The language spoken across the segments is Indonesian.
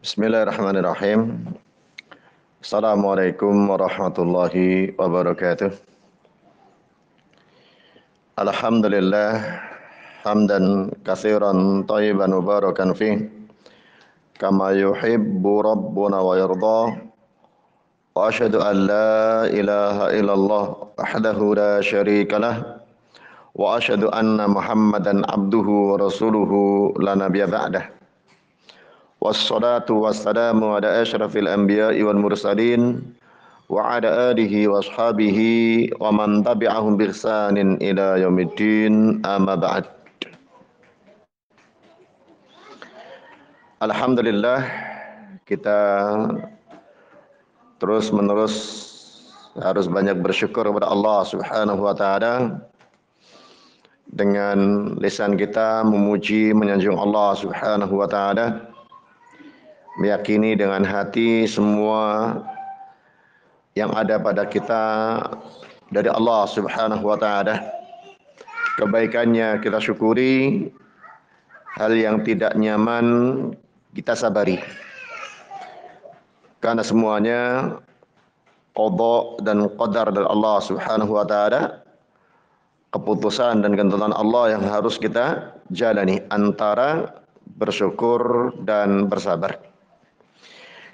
Bismillahirrahmanirrahim. Assalamualaikum warahmatullahi wabarakatuh. Alhamdulillah hamdan katsiran thayyiban mubarakan fih kama yuhibbu rabbuna wa yarda. Wa asyhadu an la ilaha illallah wahdahu la syarika lah wa asyhadu anna Muhammadan abduhu wa rasuluhu la nabiyya ba'dah. Wassalatu wassalamu ala asyrafil anbiya'i wal mursalin wa ala alihi wa ashabihi wa man tabi'ahum bi ihsanin ila yaumiddin amma ba'd. Alhamdulillah kita terus menerus harus banyak bersyukur kepada Allah Subhanahu wa taala. Dengan lisan kita memuji menyanjung Allah Subhanahu wa taala, meyakini dengan hati semua yang ada pada kita dari Allah Subhanahu wa taala. Kebaikannya kita syukuri, hal yang tidak nyaman kita sabari. Karena semuanya qada dan qadar dari Allah Subhanahu wa taala, keputusan dan ketentuan Allah yang harus kita jalani antara bersyukur dan bersabar.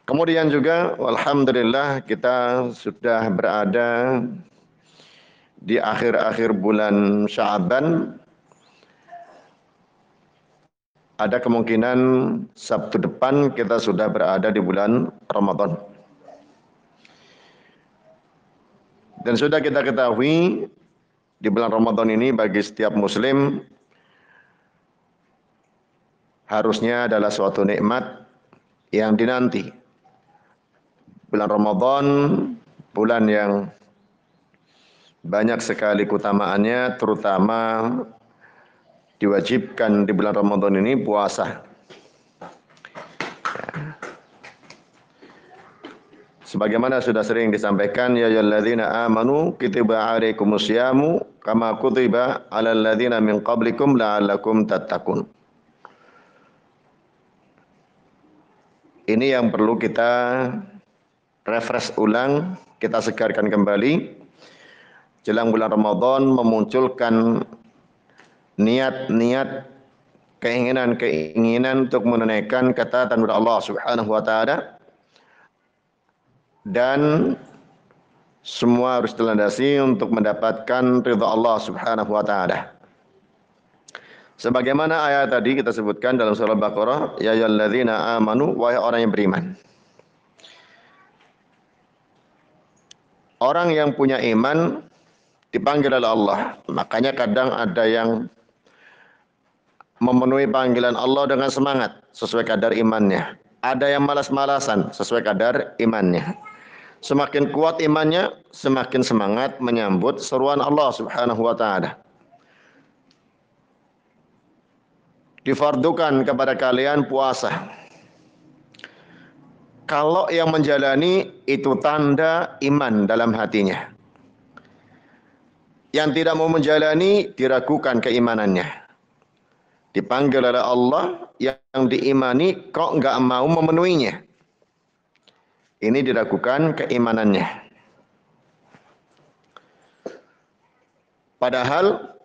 Kemudian juga alhamdulillah kita sudah berada di akhir-akhir bulan Sya'ban. Ada kemungkinan Sabtu depan kita sudah berada di bulan Ramadan. Dan sudah kita ketahui di bulan Ramadan ini bagi setiap muslim harusnya adalah suatu nikmat yang dinanti. Bulan Ramadan, bulan yang banyak sekali keutamaannya, terutama diwajibkan di bulan Ramadan ini puasa. Sebagaimana sudah sering disampaikan, ya ayyuhalladzina amanu kutiba alaikumusyamu kama kutiba alal ladzina min qablikum la'allakum tattaqun. Ini yang perlu kita refresh ulang, kita segarkan kembali. Jelang bulan Ramadan memunculkan niat-niat, keinginan-keinginan untuk menunaikan ketaatan kepada Allah Subhanahu wa taala. Dan semua harus dilandasi untuk mendapatkan ridha Allah Subhanahu wa taala. Sebagaimana ayat tadi kita sebutkan dalam surah Al-Baqarah, ya ayyuhalladzina amanu, wahai orang yang beriman. Orang yang punya iman dipanggil oleh Allah. Makanya kadang ada yang memenuhi panggilan Allah dengan semangat sesuai kadar imannya. Ada yang malas-malasan sesuai kadar imannya. Semakin kuat imannya, semakin semangat menyambut seruan Allah Subhanahu wa taala. Difardukan kepada kalian puasa. Kalau yang menjalani itu tanda iman dalam hatinya. Yang tidak mau menjalani diragukan keimanannya. Dipanggil oleh Allah, yang diimani kok enggak mau memenuhinya. Ini diragukan keimanannya. Padahal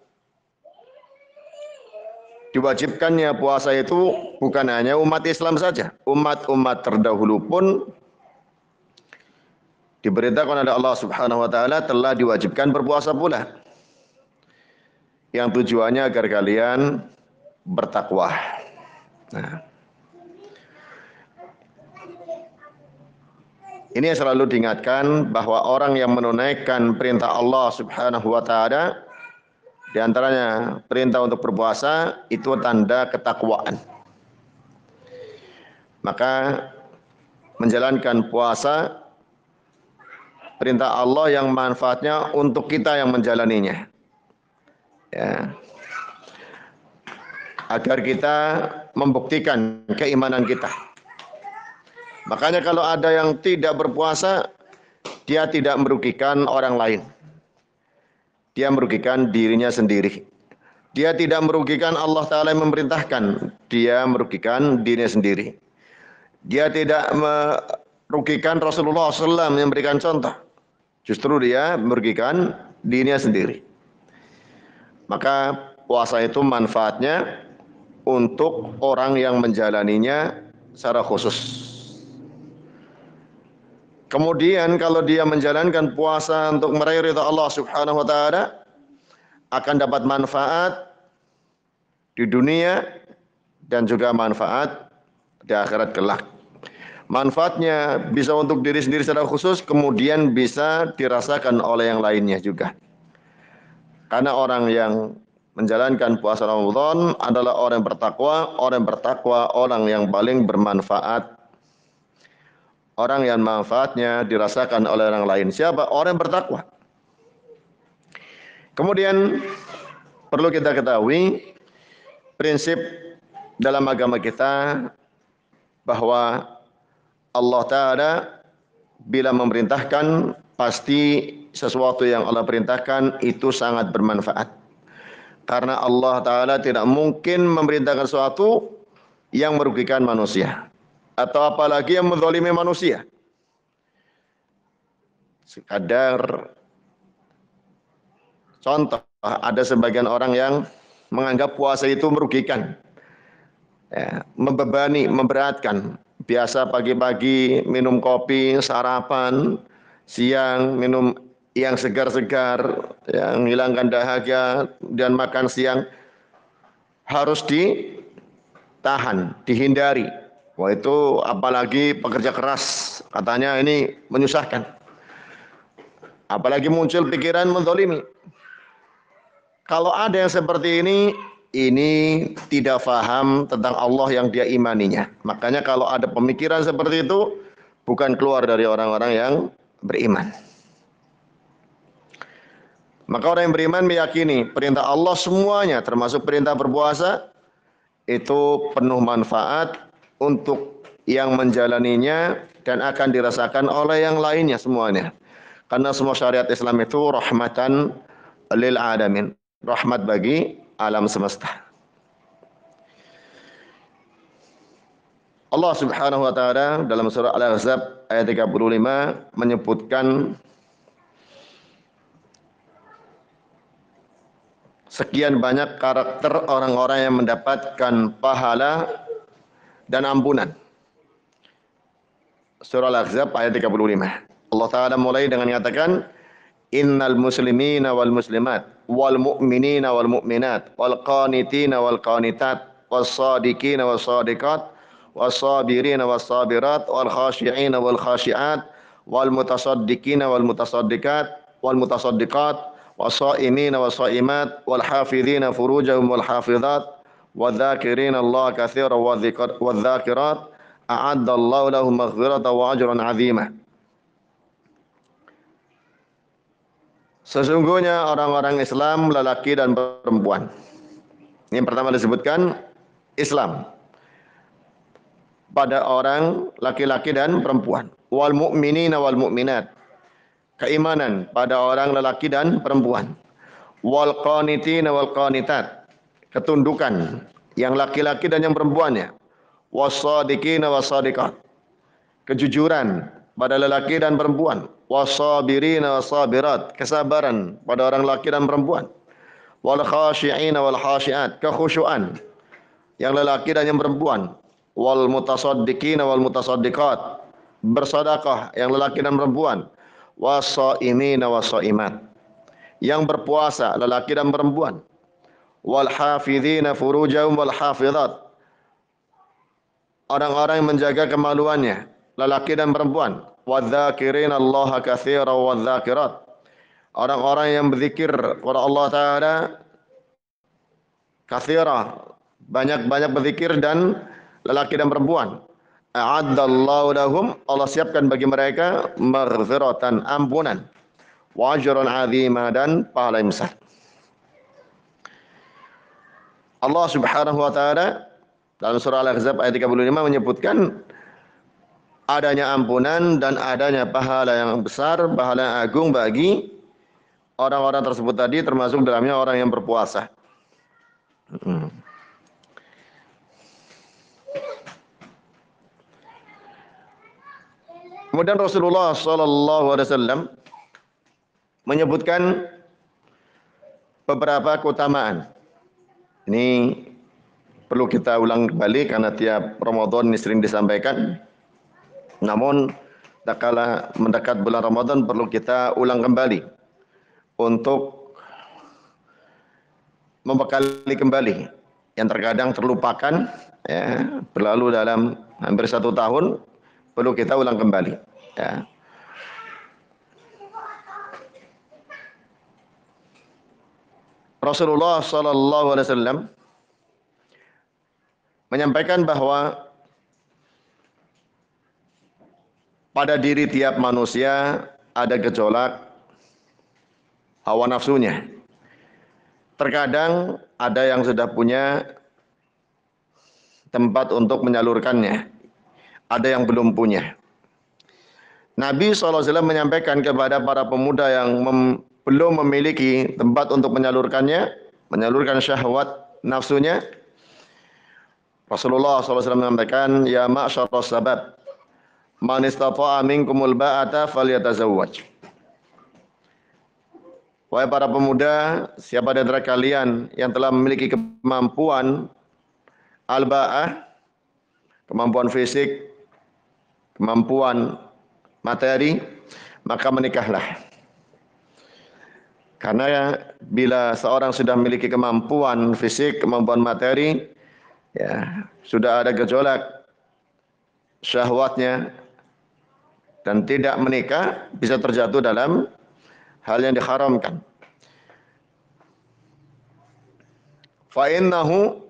diwajibkannya puasa itu bukan hanya umat Islam saja. Umat-umat terdahulu pun diberitakan oleh Allah Subhanahu wa taala telah diwajibkan berpuasa pula. Yang tujuannya agar kalian bertakwa. Nah, ini yang selalu diingatkan bahwa orang yang menunaikan perintah Allah Subhanahu wa taala, di antaranya perintah untuk berpuasa, itu tanda ketakwaan. Maka menjalankan puasa perintah Allah yang manfaatnya untuk kita yang menjalaninya. Ya. Agar kita membuktikan keimanan kita. Makanya kalau ada yang tidak berpuasa, dia tidak merugikan orang lain. Dia merugikan dirinya sendiri. Dia tidak merugikan Allah Ta'ala yang memerintahkan. Dia merugikan dirinya sendiri. Dia tidak merugikan Rasulullah SAW yang memberikan contoh. Justru dia merugikan dirinya sendiri. Maka puasa itu manfaatnya untuk orang yang menjalaninya secara khusus. Kemudian kalau dia menjalankan puasa untuk meraih ridha Allah Subhanahu wa taala, akan dapat manfaat di dunia dan juga manfaat di akhirat kelak. Manfaatnya bisa untuk diri sendiri secara khusus, kemudian bisa dirasakan oleh yang lainnya juga. Karena orang yang menjalankan puasa Ramadan adalah orang yang bertakwa, orang yang paling bermanfaat. Orang yang manfaatnya dirasakan oleh orang lain. Siapa? Orang yang bertakwa. Kemudian perlu kita ketahui prinsip dalam agama kita bahwa Allah Ta'ala bila memerintahkan pasti sesuatu yang Allah perintahkan itu sangat bermanfaat. Karena Allah Ta'ala tidak mungkin memerintahkan sesuatu yang merugikan manusia. Atau apalagi yang menzalimi manusia. Sekadar contoh, ada sebagian orang yang menganggap puasa itu merugikan. Ya, membebani, memberatkan. Biasa pagi-pagi minum kopi, sarapan, siang minum yang segar-segar, yang menghilangkan dahaga, dan makan siang harus ditahan, dihindari. Wah itu apalagi pekerja keras, katanya ini menyusahkan. Apalagi muncul pikiran menzalimi. Kalau ada yang seperti ini tidak faham tentang Allah yang dia imaninya. Makanya kalau ada pemikiran seperti itu, bukan keluar dari orang-orang yang beriman. Maka orang yang beriman meyakini perintah Allah semuanya, termasuk perintah berpuasa, itu penuh manfaat untuk yang menjalaninya dan akan dirasakan oleh yang lainnya semuanya. Karena semua syariat Islam itu rahmatan lil alamin, rahmat bagi alam semesta. Allah Subhanahu wa taala dalam surah Al-Ahzab ayat 35 menyebutkan sekian banyak karakter orang-orang yang mendapatkan pahala dan ampunan. Surah Al-Ahzab ayat 35. Allah Ta'ala mulai dengan mengatakan, Innal muslimina wal muslimat, wal mu'minina wal mu'minat, wal qanitina wal qanitat, was sadiqina was sadiqat, was sabirina was sabirat, wal khashi'ina wal khashi'at, wal mutasaddiqina wal mutasaddiqat, wal mutasaddiqat, was sha'imina was sha'imat, wal hafidhina furujahum wal hafidhat, wal dhakirina Allah katsiran wal dhakirat, a'addallahu lahum maghfiratan wa ajran 'azima. Sesungguhnya orang-orang Islam lelaki dan perempuan. Yang pertama disebutkan Islam pada orang laki-laki dan perempuan. Wal mu'minina wal mu'minat. Keimanan pada orang lelaki dan perempuan. Wal qanitina wal qanitat. Ketundukan yang laki-laki dan yang perempuannya. Was-shadiqina was-shadiqat. Kejujuran pada lelaki dan perempuan. Was-sabirina was-sabirat. Kesabaran pada orang laki dan perempuan. Wal khashi'ina wal khashi'at. Kekhusyuan yang lelaki dan yang perempuan. Wal mutasaddiqina wal mutasaddiqat. Bersedekah yang lelaki dan perempuan. Was-shaimina was-shaimat. Yang berpuasa lelaki dan perempuan. Wal hafidhina furujahum wal hafidhat. Orang-orang yang menjaga kemaluannya, lelaki dan perempuan. Wadzakirina Allah katsiran wadzakirat. Orang-orang yang berzikir kepada Allah Ta'ala katsira, banyak-banyak berzikir, dan lelaki dan perempuan. A'addallahu lahum, Allah siapkan bagi mereka maghfiratan, ampunan, wa ajran 'azima, dan pahala yang besar. Allah Subhanahu wa taala dalam surah Al-Ahzab ayat 35 menyebutkan adanya ampunan dan adanya pahala yang besar, pahala yang agung bagi orang-orang tersebut tadi, termasuk dalamnya orang yang berpuasa. Kemudian Rasulullah Sallallahu Alaihi Wasallam menyebutkan beberapa keutamaan. Ini perlu kita ulang kembali karena tiap Ramadan ini sering disampaikan. Namun, tak kala mendekat bulan Ramadan perlu kita ulang kembali untuk membekali kembali yang terkadang terlupakan, ya, berlalu dalam hampir 1 tahun, perlu kita ulang kembali. Ya. Rasulullah Sallallahu Alaihi Wasallam menyampaikan bahwa pada diri tiap manusia ada gejolak hawa nafsunya. Terkadang ada yang sudah punya tempat untuk menyalurkannya, ada yang belum punya. Nabi SAW menyampaikan kepada para pemuda yang belum memiliki tempat untuk menyalurkannya, menyalurkan syahwat nafsunya. Rasulullah SAW menyampaikan, ya ma'syaras sabab, man istata'a minkumul ba'ata falyatazawwaj. Wahai para pemuda, siapa di antara kalian yang telah memiliki kemampuan al-ba'ah, kemampuan fisik, kemampuan materi, maka menikahlah. Karena bila seorang sudah memiliki kemampuan fisik, kemampuan materi, ya, sudah ada gejolak syahwatnya dan tidak menikah, bisa terjatuh dalam hal yang diharamkan. Fa innahu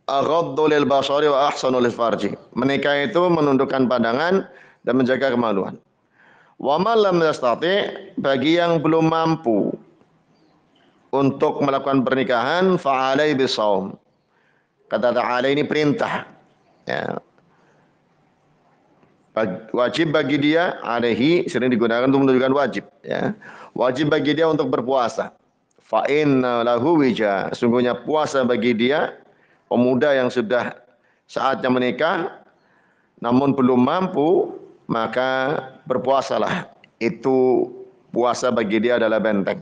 aghaddu lil basari wa ahsanu lil farji. Menikah itu menundukkan pandangan dan menjaga kemaluan. Wa man lam yastati, bagi yang belum mampu untuk melakukan pernikahan, fa alai bisawm. Kata ta'ala ini perintah. Ya. Wajib bagi dia, alaihi sering digunakan untuk menunjukkan wajib, ya. Wajib bagi dia untuk berpuasa. Fa inna lahu wija, sungguhnya puasa bagi dia pemuda yang sudah saatnya menikah namun belum mampu, maka berpuasalah. Itu puasa bagi dia adalah benteng.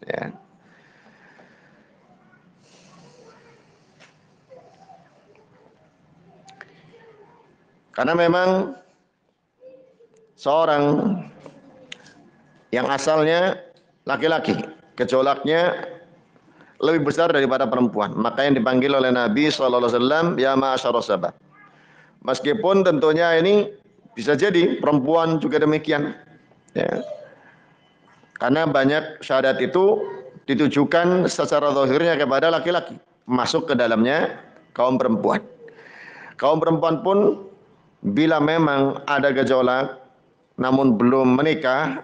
Ya. Karena memang seorang yang asalnya laki-laki, gejolaknya lebih besar daripada perempuan. Maka yang dipanggil oleh Nabi SAW, ya ma'asyaras sabab. Meskipun tentunya ini bisa jadi perempuan juga demikian. Ya. Karena banyak syahadat itu ditujukan secara zahirnya kepada laki-laki, masuk ke dalamnya kaum perempuan. Kaum perempuan pun bila memang ada gejolak namun belum menikah,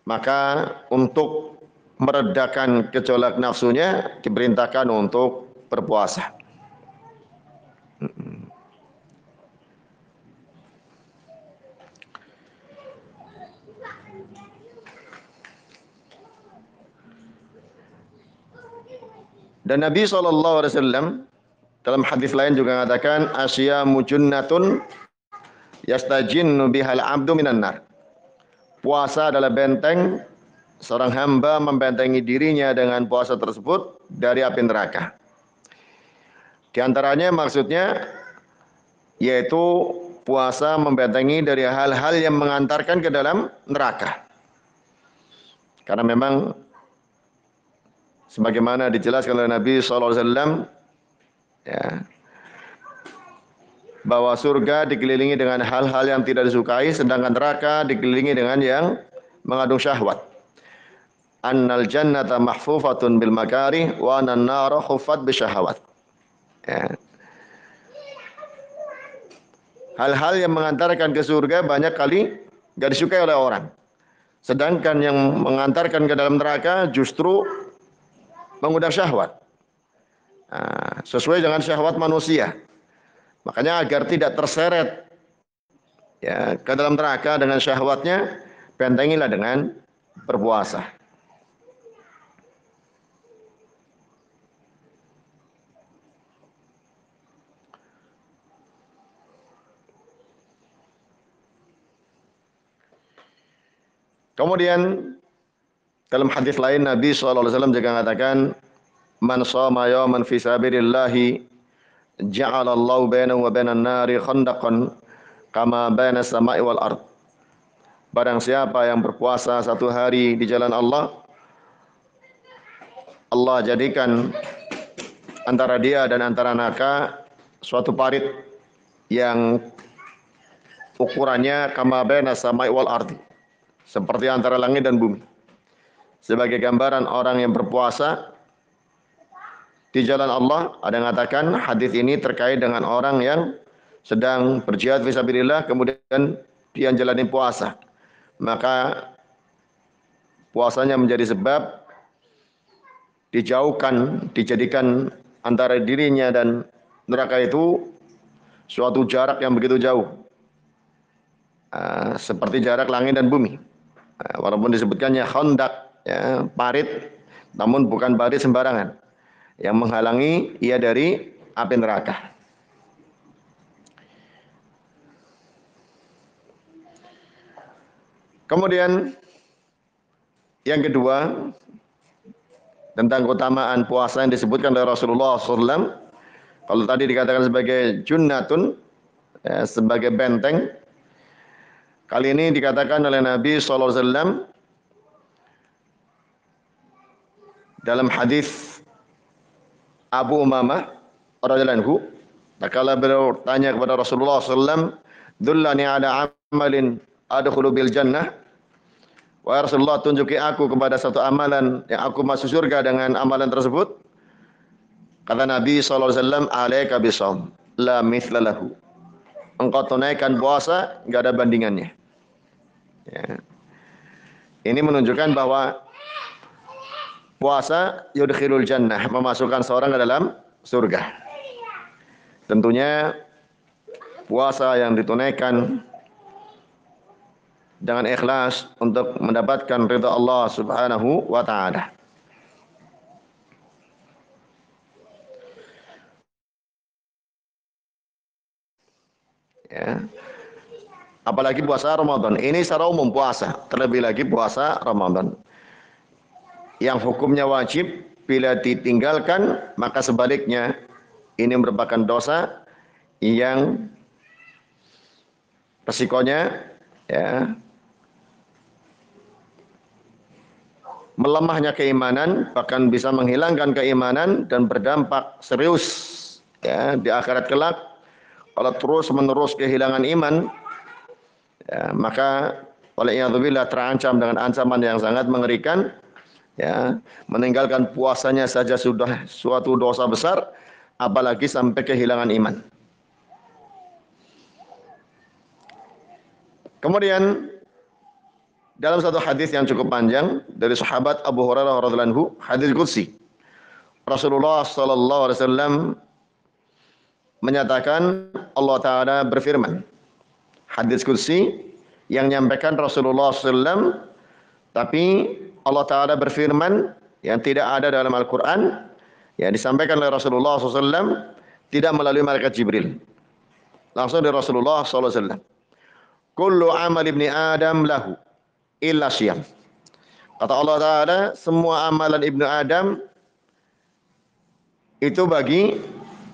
maka untuk meredakan gejolak nafsunya diperintahkan untuk berpuasa. Dan Nabi SAW dalam hadis lain juga mengatakan, asyamu junnatun yastajinnu bihal abdu minan nar. Puasa adalah benteng, seorang hamba membentengi dirinya dengan puasa tersebut dari api neraka. Di antaranya maksudnya yaitu puasa membentengi dari hal-hal yang mengantarkan ke dalam neraka. Karena memang sebagaimana dijelaskan oleh Nabi SAW, ya, bahwa surga dikelilingi dengan hal-hal yang tidak disukai, sedangkan neraka dikelilingi dengan yang mengandung syahwat. Annal jannata mahfufatun bil makarih wa anan nara khuffat bisyahawat. Ya. Hal-hal yang mengantarkan ke surga banyak kali gak disukai oleh orang. Sedangkan yang mengantarkan ke dalam neraka justru mengundang syahwat. Nah, sesuai dengan syahwat manusia. Makanya agar tidak terseret, ya, ke dalam neraka dengan syahwatnya, bentengilah dengan berpuasa. Kemudian dalam hadis lain Nabi SAW juga mengatakan, "Man shoma yawman fi sabilillahi ja'alallahu bainahu wa bainan nari khandaqan kama baina samai wal ard." Barang siapa yang berpuasa satu hari di jalan Allah, Allah jadikan antara dia dan antara neraka suatu parit yang ukurannya kama baina samai wal ard, seperti antara langit dan bumi. Sebagai gambaran orang yang berpuasa di jalan Allah, ada yang mengatakan hadis ini terkait dengan orang yang sedang berjihad fisabilillah kemudian dia jalani puasa. Maka puasanya menjadi sebab dijadikan antara dirinya dan neraka itu suatu jarak yang begitu jauh. Seperti jarak langit dan bumi. Walaupun disebutkannya khandak, ya, parit, namun bukan parit sembarangan yang menghalangi ia dari api neraka. Kemudian yang kedua tentang keutamaan puasa yang disebutkan oleh Rasulullah SAW. Kalau tadi dikatakan sebagai junnatun, ya, sebagai benteng, kali ini dikatakan oleh Nabi SAW dalam hadis Abu Umamah radhiyallahu anhu, tatkala beliau tanya kepada Rasulullah SAW, "Dullani ala amalin adkhulu bil jannah." Wahai Rasulullah, tunjuki aku kepada satu amalan yang aku masuk surga dengan amalan tersebut. Kata Nabi SAW, "Alaika bisawm, la mithla lahu." Engkau tunaikan puasa, enggak ada bandingannya. Ya. Ini menunjukkan bahwa puasa yudkhilul jannah, memasukkan seorang ke dalam surga. Tentunya puasa yang ditunaikan dengan ikhlas untuk mendapatkan ridha Allah Subhanahu wa taala. Ya. Apalagi puasa Ramadan. Ini secara umum puasa, terlebih lagi puasa Ramadan. Yang hukumnya wajib, bila ditinggalkan maka sebaliknya ini merupakan dosa yang resikonya, ya, melemahnya keimanan, bahkan bisa menghilangkan keimanan dan berdampak serius, ya, di akhirat kelak. Kalau terus menerus kehilangan iman, ya, maka waliyadzubillah terancam dengan ancaman yang sangat mengerikan. Ya, meninggalkan puasanya saja sudah suatu dosa besar, apalagi sampai kehilangan iman. Kemudian dalam satu hadis yang cukup panjang dari sahabat Abu Hurairah radhiyallahu anhu, hadis qudsi, Rasulullah sallallahu alaihi wasallam menyatakan, Allah taala berfirman. Hadis qudsi yang menyampaikan Rasulullah sallallahu alaihi wasallam, tapi Allah taala berfirman yang tidak ada dalam Al-Qur'an, yang disampaikan oleh Rasulullah SAW tidak melalui malaikat Jibril. Langsung dari Rasulullah SAW. Kullu amal ibni Adam lahu illa syiyam. Kata Allah Ta'ala, semua amalan ibnu Adam itu bagi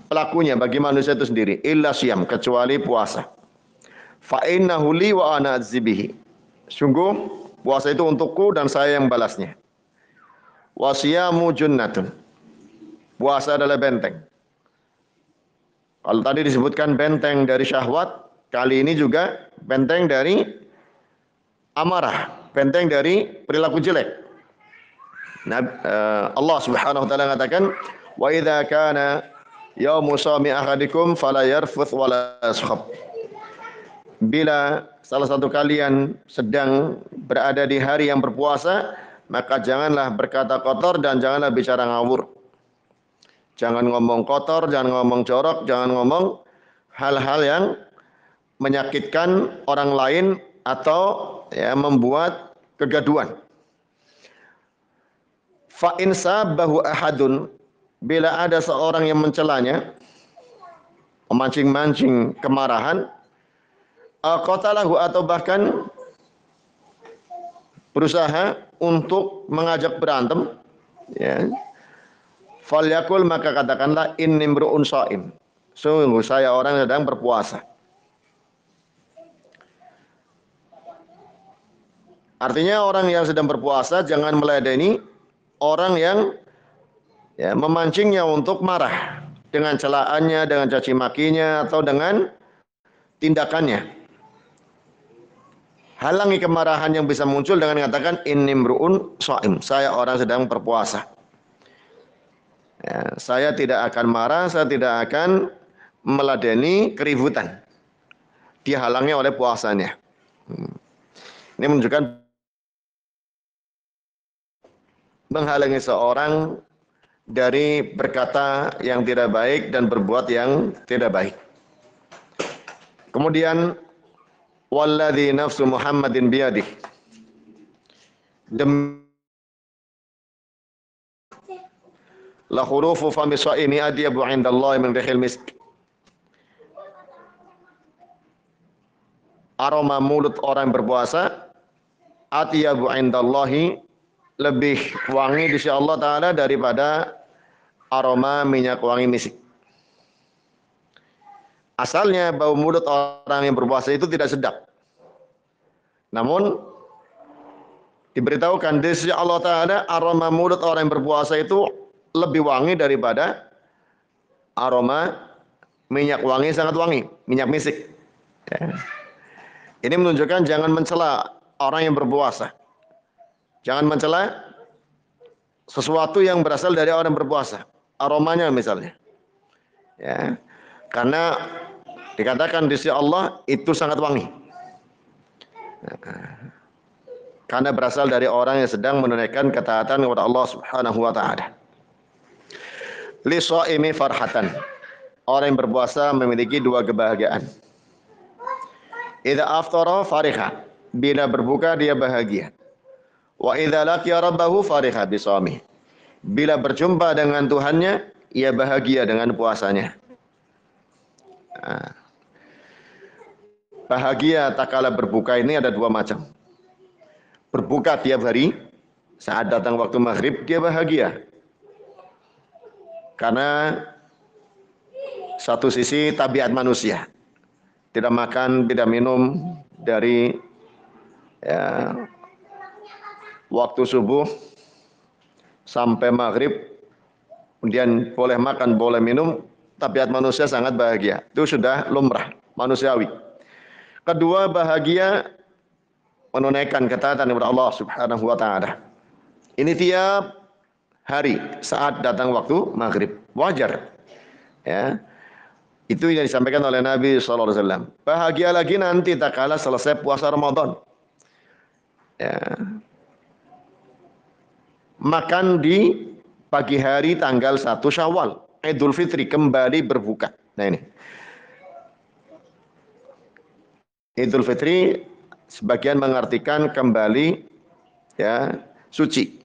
pelakunya, bagi manusia itu sendiri. Illa syiyam, kecuali puasa. Fa innahu li wa ana adzibihi. Sungguh puasa itu untukku dan saya yang balasnya. Wasiyamu junnatun. Puasa adalah benteng. Kalau tadi disebutkan benteng dari syahwat, kali ini juga benteng dari amarah, benteng dari perilaku jelek. Allah Subhanahu wa taala mengatakan, "Wa idza kana yaumu shaumi ahadikum fala yarfuth wala yaskhab." Bila salah satu kalian sedang berada di hari yang berpuasa, maka janganlah berkata kotor dan janganlah bicara ngawur. Jangan ngomong kotor, jangan ngomong jorok, jangan ngomong hal-hal yang menyakitkan orang lain atau, ya, membuat kegaduhan. Fa in sabahu ahadun, bila ada seorang yang mencelanya, memancing-mancing kemarahan, qatalahu, atau bahkan berusaha untuk mengajak berantem, ya, falyakul, maka katakanlah inni imru'un shaim, sungguh saya orang yang sedang berpuasa. Artinya orang yang sedang berpuasa jangan meladeni orang yang memancingnya untuk marah dengan celaannya, dengan caci makinya, atau dengan tindakannya. Halangi kemarahan yang bisa muncul dengan mengatakan inni imru'un shaim, saya orang sedang berpuasa. Ya, saya tidak akan marah, saya tidak akan meladeni keributan. Dihalangi oleh puasanya. Ini menunjukkan menghalangi seorang dari berkata yang tidak baik dan berbuat yang tidak baik. Kemudian walladzi nafsu Muhammadin biyadih, la hurufu fami shaimi adyabu 'indallahi min rihil misk. Aroma mulut orang berpuasa atyabu 'indallahi, lebih wangi di sisi Allah Ta'ala daripada aroma minyak wangi misik. Asalnya bau mulut orang yang berpuasa itu tidak sedap. Namun diberitahukan di sisi Allah Ta'ala aroma mulut orang yang berpuasa itu lebih wangi daripada aroma minyak wangi, sangat wangi, minyak misik. Ya. Ini menunjukkan jangan mencela orang yang berpuasa. Jangan mencela sesuatu yang berasal dari orang yang berpuasa. Aromanya misalnya. Ya. Karena dikatakan di sisi Allah itu sangat wangi. Karena berasal dari orang yang sedang menunaikan ketaatan kepada Allah Subhanahu wa taala. Li shaimi farhatan. Orang yang berpuasa memiliki dua kebahagiaan. Idza aftara fariha, bila berbuka dia bahagia. Wa idza laqiya rabbahu fariha bisawmi. Bila berjumpa dengan Tuhannya, ia bahagia dengan puasanya. Bahagia tatkala berbuka ini ada dua macam. Berbuka tiap hari, saat datang waktu maghrib dia bahagia. Karena satu sisi tabiat manusia, tidak makan, tidak minum dari waktu subuh sampai maghrib, kemudian boleh makan, boleh minum, tabiat manusia sangat bahagia. Itu sudah lumrah, manusiawi. Kedua, bahagia menunaikan ketaatan kepada Allah Subhanahu wa taala. Ini tiap hari saat datang waktu maghrib, wajar. Ya. Itu yang disampaikan oleh Nabi sallallahu alaihi wasallam. Bahagia lagi nanti tak kala selesai puasa Ramadan. Ya. Makan di pagi hari tanggal 1 Syawal, Idul Fitri, kembali berbuka. Nah ini. Idul Fitri sebagian mengartikan kembali suci,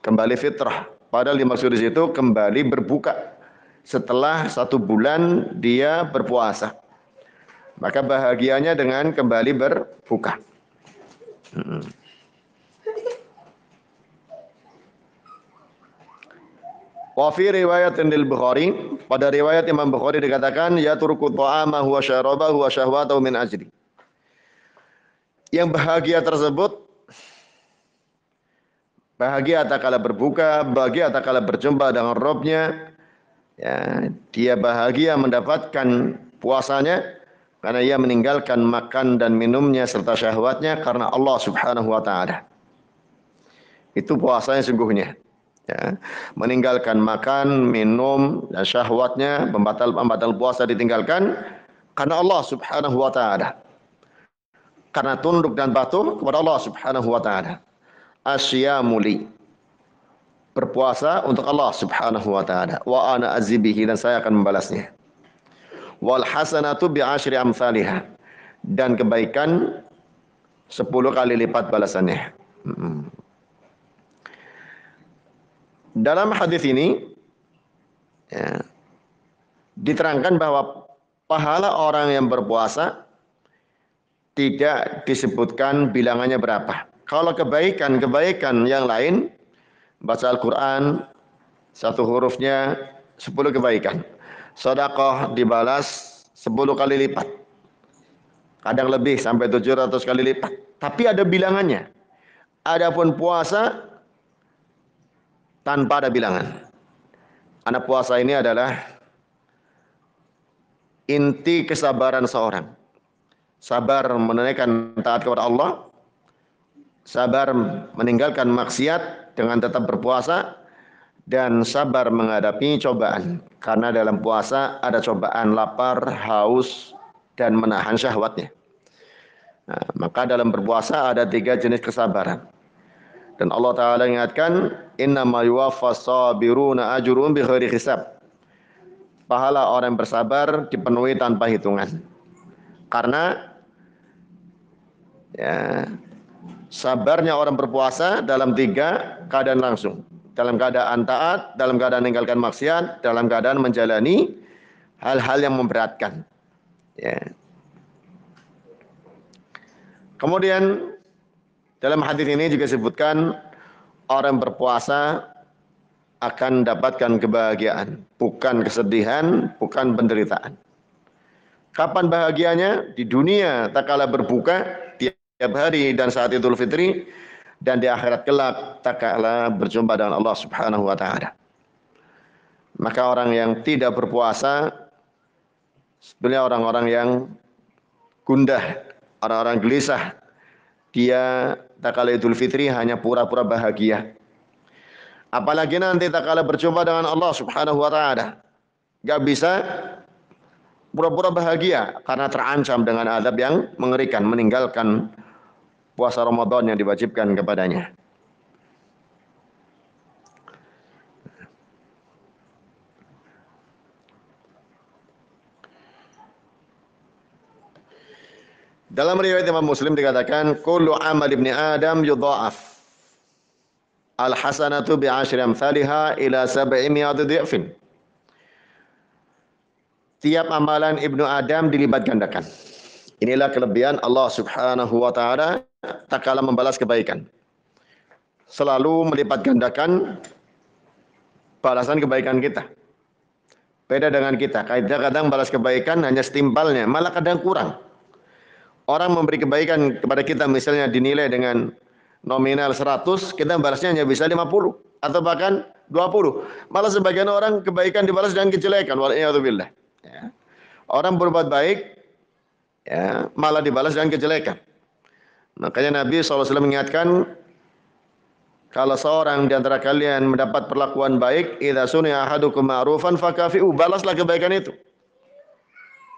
kembali fitrah. Padahal dimaksud di situ kembali berbuka. Setelah 1 bulan dia berpuasa, maka bahagianya dengan kembali berbuka. Wa fi riwayatin lil Bukhari, pada riwayat Imam Bukhari dikatakan ya turku ta'amahu wa syarabahu wa syahwatahu min ajli. Yang bahagia tersebut bahagia tatkala berbuka, bahagia tatkala berjumpa dengan Rabb-nya. Ya, dia bahagia mendapatkan puasanya karena ia meninggalkan makan dan minumnya serta syahwatnya karena Allah Subhanahu wa taala. Itu puasanya sungguhnya. Ya, meninggalkan makan, minum dan syahwatnya, pembatal puasa ditinggalkan karena Allah Subhanahu wa taala. Karena tunduk dan patuh kepada Allah Subhanahu wa taala. Asyamuli, berpuasa untuk Allah Subhanahu wa taala. Wa ana azibihi, dan saya akan membalasnya. Wal hasanatu bi asyri amsalihha, dan kebaikan 10 kali lipat balasannya. Dalam hadis ini diterangkan bahwa pahala orang yang berpuasa tidak disebutkan bilangannya berapa. Kalau kebaikan yang lain, baca Al-Quran, satu hurufnya 10 kebaikan. Sedekah dibalas 10 kali lipat. Kadang lebih sampai 700 kali lipat. Tapi ada bilangannya. Adapun puasa tanpa ada bilangan. Karena puasa ini adalah inti kesabaran seorang. Sabar menunaikan taat kepada Allah, sabar meninggalkan maksiat dengan tetap berpuasa, dan sabar menghadapi cobaan. Karena dalam puasa ada cobaan lapar, haus, dan menahan syahwatnya. Nah, maka dalam berpuasa ada 3 jenis kesabaran. Dan Allah Ta'ala ingatkan, innama yuwaffas sabiruna ajruhum bighairi hisab. Pahala orang yang bersabar dipenuhi tanpa hitungan. Karena ya, sabarnya orang berpuasa dalam 3 keadaan langsung. Dalam keadaan taat, dalam keadaan meninggalkan maksiat, dalam keadaan menjalani hal-hal yang memberatkan. Ya. Kemudian dalam hadis ini juga disebutkan orang berpuasa akan mendapatkan kebahagiaan, bukan kesedihan, bukan penderitaan. Kapan bahagianya? Di dunia tak kala berbuka tiap hari dan saat Idul Fitri, dan di akhirat kelak tak kala berjumpa dengan Allah Subhanahu wa taala. Maka orang yang tidak berpuasa sebenarnya orang-orang yang gundah, orang-orang gelisah. Dia tak kala Idul Fitri hanya pura-pura bahagia. Apalagi nanti tak kala berjumpa dengan Allah Subhanahu wa taala. Enggak bisa pura-pura bahagia karena terancam dengan azab yang mengerikan, meninggalkan puasa Ramadan yang diwajibkan kepadanya. Dalam riwayat Imam Muslim dikatakan, kullu amal ibni Adam yudha'af. Al-hasanatu bi'ashri amthaliha ila 700 dhi'fin. Tiap amalan Ibnu Adam dilipat gandakan. Inilah kelebihan Allah Subhanahu wa taala tak kala membalas kebaikan. Selalu melipat gandakan balasan kebaikan kita. Beda dengan kita. Kadang-kadang balas kebaikan hanya setimpalnya, malah kadang kurang. Orang memberi kebaikan kepada kita misalnya dinilai dengan nominal 100, kita balasnya hanya bisa 50 atau bahkan 20. Malah sebagian orang kebaikan dibalas dengan kejelekan. Wal'iyadzubillah. Ya. Orang berbuat baik ya, malah dibalas dengan kejelekan. Makanya Nabi SAW mengingatkan, kalau seorang di antara kalian mendapat perlakuan baik, idza suni'a ahadukum ma'rufan fakafi'u, balaslah kebaikan itu.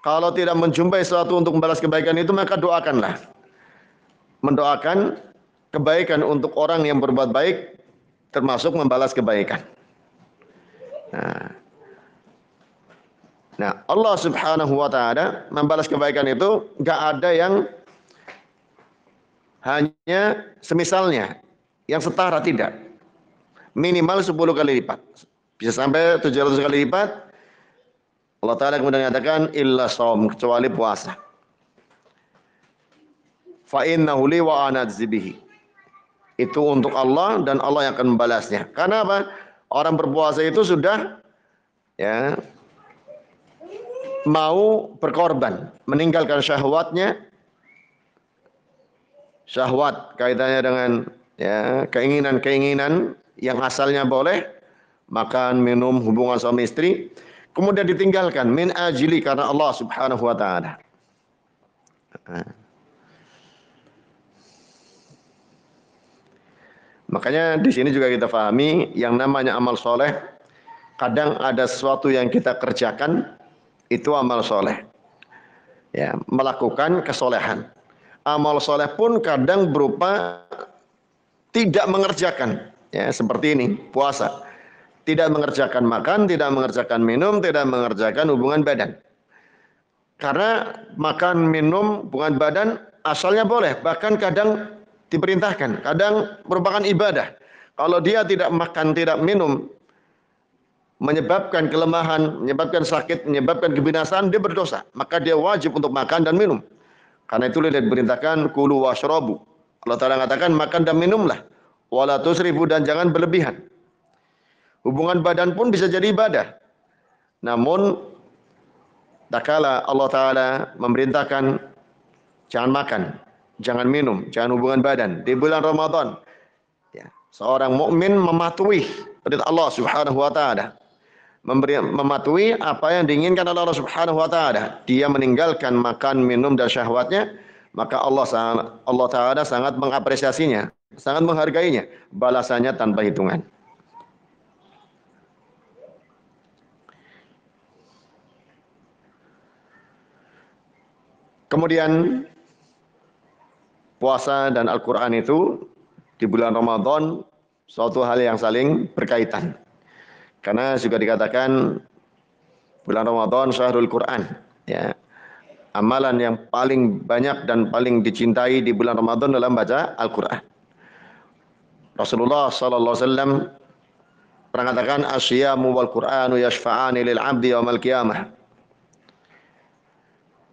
Kalau tidak menjumpai sesuatu untuk membalas kebaikan itu, maka doakanlah. Mendoakan kebaikan untuk orang yang berbuat baik, termasuk membalas kebaikan. Nah, Allah Subhanahu wa taala membalas kebaikan itu enggak ada yang hanya semisalnya, yang setara, tidak. Minimal 10 kali lipat. Bisa sampai 700 kali lipat. Allah Ta'ala kemudian mengatakan illa shaum, kecuali puasa. Fa innahu li wa ana adzibihi. Itu untuk Allah dan Allah yang akan membalasnya. Karena apa? Orang berpuasa itu sudah ya mau berkorban, meninggalkan syahwatnya. Syahwat kaitannya dengan ya keinginan-keinginan yang asalnya boleh, makan, minum, hubungan suami istri, kemudian ditinggalkan min ajli, karena Allah Subhanahu wa taala. Makanya di sini juga kita pahami yang namanya amal soleh, kadang ada sesuatu yang kita kerjakan itu amal soleh. Ya, melakukan kesolehan. Amal soleh pun kadang berupa tidak mengerjakan, ya seperti ini puasa. Tidak mengerjakan makan, tidak mengerjakan minum, tidak mengerjakan hubungan badan. Karena makan, minum, hubungan badan asalnya boleh, bahkan kadang diperintahkan, kadang merupakan ibadah. Kalau dia tidak makan, tidak minum, menyebabkan kelemahan, menyebabkan sakit, menyebabkan kebinasaan, dia berdosa. Maka dia wajib untuk makan dan minum. Karena itu dia diperintahkan kulu washrabu. Allah Ta'ala mengatakan makan dan minumlah. Wala tusrifu, dan jangan berlebihan. Hubungan badan pun bisa jadi ibadah. Namun tak kala Allah Ta'ala memerintahkan jangan makan, jangan minum, jangan hubungan badan di bulan Ramadan. Ya, seorang mukmin mematuhi perintah Allah Subhanahu wa taala. Mematuhi apa yang diinginkan oleh Allah Subhanahu wa taala. Dia meninggalkan makan, minum dan syahwatnya, maka Allah Ta'ala sangat mengapresiasinya, sangat menghargainya, balasannya tanpa hitungan. Kemudian puasa dan Al-Quran itu di bulan Ramadan suatu hal yang saling berkaitan. Karena juga dikatakan bulan Ramadan syahrul Quran. Ya. Amalan yang paling banyak dan paling dicintai di bulan Ramadan dalam baca Al-Quran. Rasulullah SAW pernah katakan, asyamu wal Quranu yashfa'ani lil abdi yawmal qiyamah.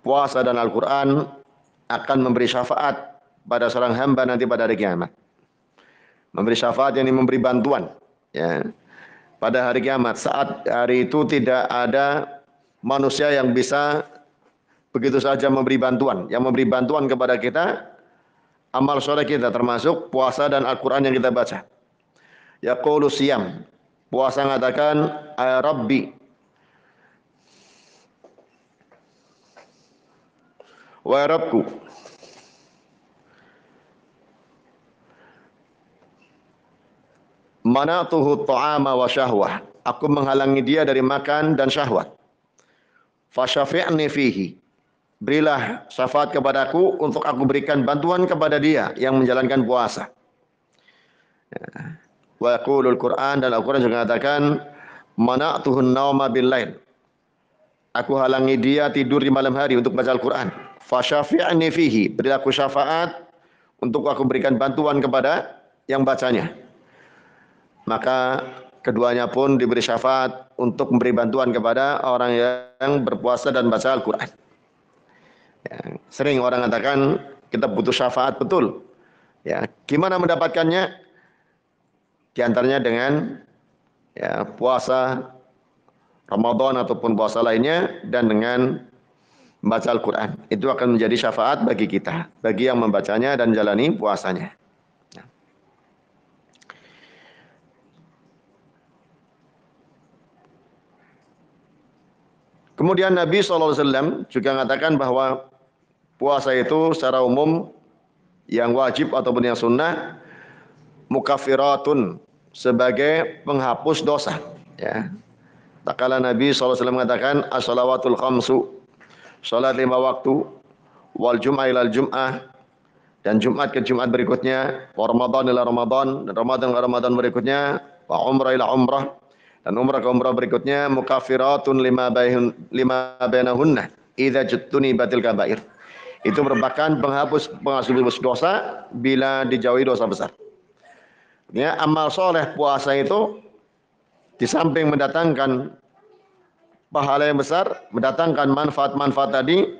Puasa dan Al-Quran akan memberi syafaat pada seorang hamba nanti pada hari kiamat. Memberi syafaat, yang memberi bantuan. Ya. Pada hari kiamat, saat hari itu tidak ada manusia yang bisa begitu saja memberi bantuan. Yang memberi bantuan kepada kita, amal soleh kita, termasuk puasa dan Al-Quran yang kita baca. Yaqulu siyam. Puasa mengatakan, ya Rabbi, wa Rabbku, manatuhu ta'ama wa syahwah. Aku menghalangi dia dari makan dan syahwat. Fasyafi'ni fihi. Berilah syafaat kepadaku untuk aku berikan bantuan kepada dia yang menjalankan puasa. Wa yaqulul Qur'an, dan Al-Quran juga mengatakan, mana'tuhun nauma bil lail. Aku halangi dia tidur di malam hari untuk baca Al-Quran. Fasyafi'ni fihi. Berilah aku syafaat untuk aku berikan bantuan kepada yang bacanya. Maka keduanya pun diberi syafaat untuk memberi bantuan kepada orang yang berpuasa dan baca Al-Quran. Ya, sering orang katakan kita butuh syafaat, betul. Ya, gimana mendapatkannya? Di antaranya dengan ya, puasa Ramadan ataupun puasa lainnya, dan dengan membaca Al-Quran. Itu akan menjadi syafaat bagi kita, bagi yang membacanya dan jalani puasanya. Kemudian Nabi SAW juga mengatakan bahwa puasa itu secara umum yang wajib ataupun yang sunnah, mukaffiratun, sebagai penghapus dosa. Ya. Tak kala Nabi SAW mengatakan, as-salawatul khamsu, salat 5 waktu, wal jum'ah ilal jum'ah, dan Jumat ke Jumat berikutnya, wa Ramadan ila Ramadan, dan Ramadan ke Ramadan berikutnya, wa umrah ila umrah, dan umrah ke umrah berikutnya, mukaffiratun lima bainahunna idza juttuni batil kabair. Itu merupakan penghapus dosa bila dijauhi dosa besar. Ya, amal soleh puasa itu di samping mendatangkan pahala yang besar, mendatangkan manfaat-manfaat tadi,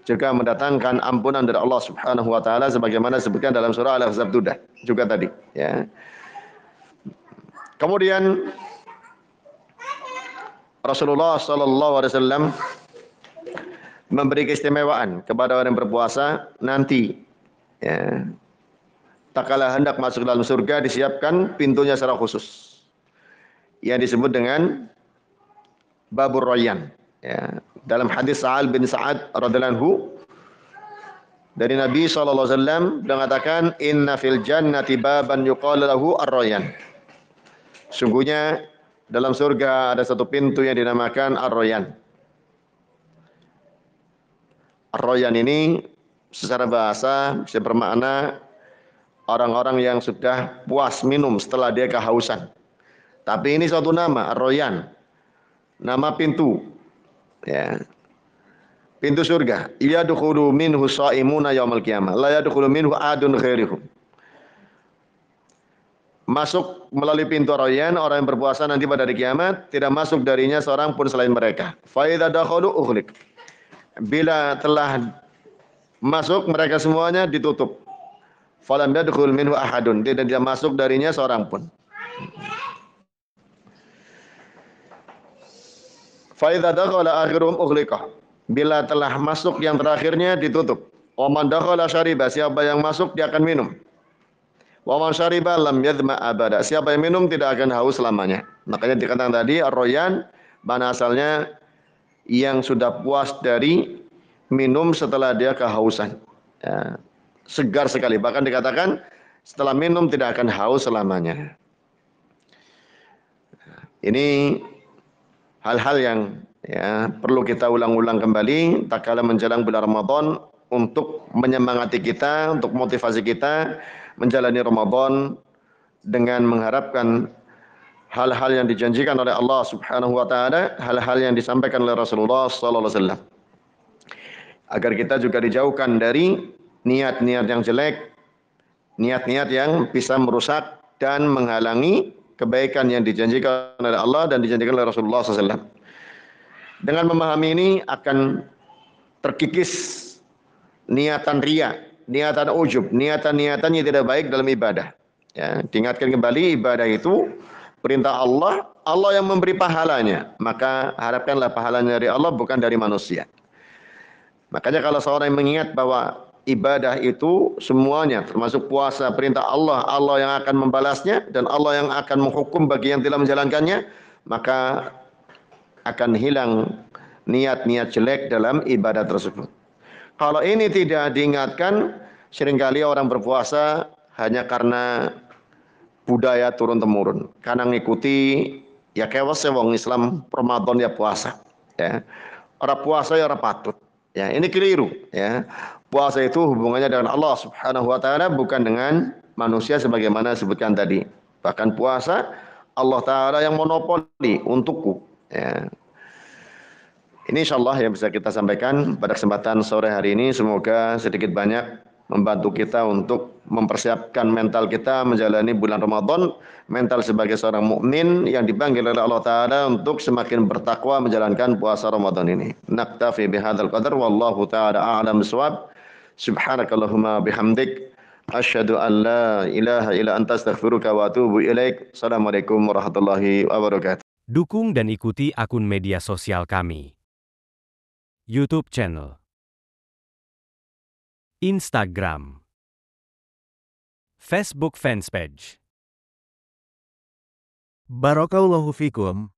juga mendatangkan ampunan dari Allah Subhanahu wa taala sebagaimana disebutkan dalam surah Al-Ahzab juga tadi, ya. Kemudian Rasulullah sallallahu alaihi wasallam memberi keistimewaan kepada orang yang berpuasa nanti, ya. Tak kala hendak masuk dalam surga, disiapkan pintunya secara khusus yang disebut dengan Babur Rayyan. Ya. Dalam hadis Sa'al bin Sa'ad radhiyallahu anhu dari Nabi SAW mengatakan, inna fil jannati baban yuqalu lahu ar-Rayyan. Sungguhnya dalam surga ada satu pintu yang dinamakan ar-Rayyan. Ar-Rayyan ini secara bahasa bisa bermakna orang-orang yang sudah puas minum setelah dia kehausan. Tapi ini suatu nama, ar-Rayyan. Nama pintu. Ya. Pintu surga. Yadkhulu minhu shaimuna yaumil qiyamah. La yadkhulu minhu adun ghairihum. Masuk melalui pintu Rayyan orang yang berpuasa nanti pada hari kiamat, tidak masuk darinya seorang pun selain mereka. Fa idza dakhalu ughliq. Bila telah masuk, mereka semuanya ditutup. falam yadkhul minhu ahadun, tidak masuk darinya seorang pun. Fa idza dakhala akhirum ughliqa, bila telah masuk yang terakhirnya ditutup. Wa man dakhala syariba, siapa yang masuk dia akan minum. Wa man syariba lam yadhma abada, siapa yang minum tidak akan haus selamanya. Makanya dikatakan tadi ar-royan, mana asalnya yang sudah puas dari minum setelah dia kehausan. Ya, segar sekali, bahkan dikatakan setelah minum tidak akan haus selamanya. Ini hal-hal yang ya perlu kita ulang-ulang kembali tak kala menjelang bulan Ramadan untuk menyemangati kita, untuk motivasi kita menjalani Ramadan dengan mengharapkan hal-hal yang dijanjikan oleh Allah Subhanahu wa taala, hal-hal yang disampaikan oleh Rasulullah sallallahu alaihi wasallam. Agar kita juga dijauhkan dari niat-niat yang jelek, niat-niat yang bisa merusak dan menghalangi kebaikan yang dijanjikan oleh Allah dan dijanjikan oleh Rasulullah SAW. Dengan memahami ini akan terkikis niatan riya, niatan ujub, niatan-niatan yang tidak baik dalam ibadah. Ya, diingatkan kembali ibadah itu perintah Allah, Allah yang memberi pahalanya. Maka harapkanlah pahalanya dari Allah bukan dari manusia. Makanya kalau seorang yang mengingat bahwa ibadah itu semuanya termasuk puasa perintah Allah, Allah yang akan membalasnya dan Allah yang akan menghukum bagi yang tidak menjalankannya, maka akan hilang niat-niat jelek dalam ibadah tersebut. Kalau ini tidak diingatkan, seringkali orang berpuasa hanya karena budaya turun-temurun, karena ngikuti ya kewas wong Islam Ramadan ya puasa, ya. Orang puasa ya orang patut. Ya, ini keliru, ya. Puasa itu hubungannya dengan Allah Subhanahu wa taala bukan dengan manusia sebagaimana disebutkan tadi. Bahkan puasa Allah taala yang monopoli untukku, ya. Ini insyaallah yang bisa kita sampaikan pada kesempatan sore hari ini. Semoga sedikit banyak membantu kita untuk mempersiapkan mental kita menjalani bulan Ramadan, mental sebagai seorang mukmin yang dipanggil oleh Allah Ta'ala untuk semakin bertakwa menjalankan puasa Ramadan ini. Naktafi bihadzal qadar wallahu ta'ala a'lam bissawab. Subhanakallahumma bihamdik asyhadu an la ilaha illa anta astaghfiruka wa atubu ilaik. Assalamualaikum warahmatullahi wabarakatuh. Dukung dan ikuti akun media sosial kami. YouTube channel, Instagram, Facebook fanspage. Barakallahu fikum.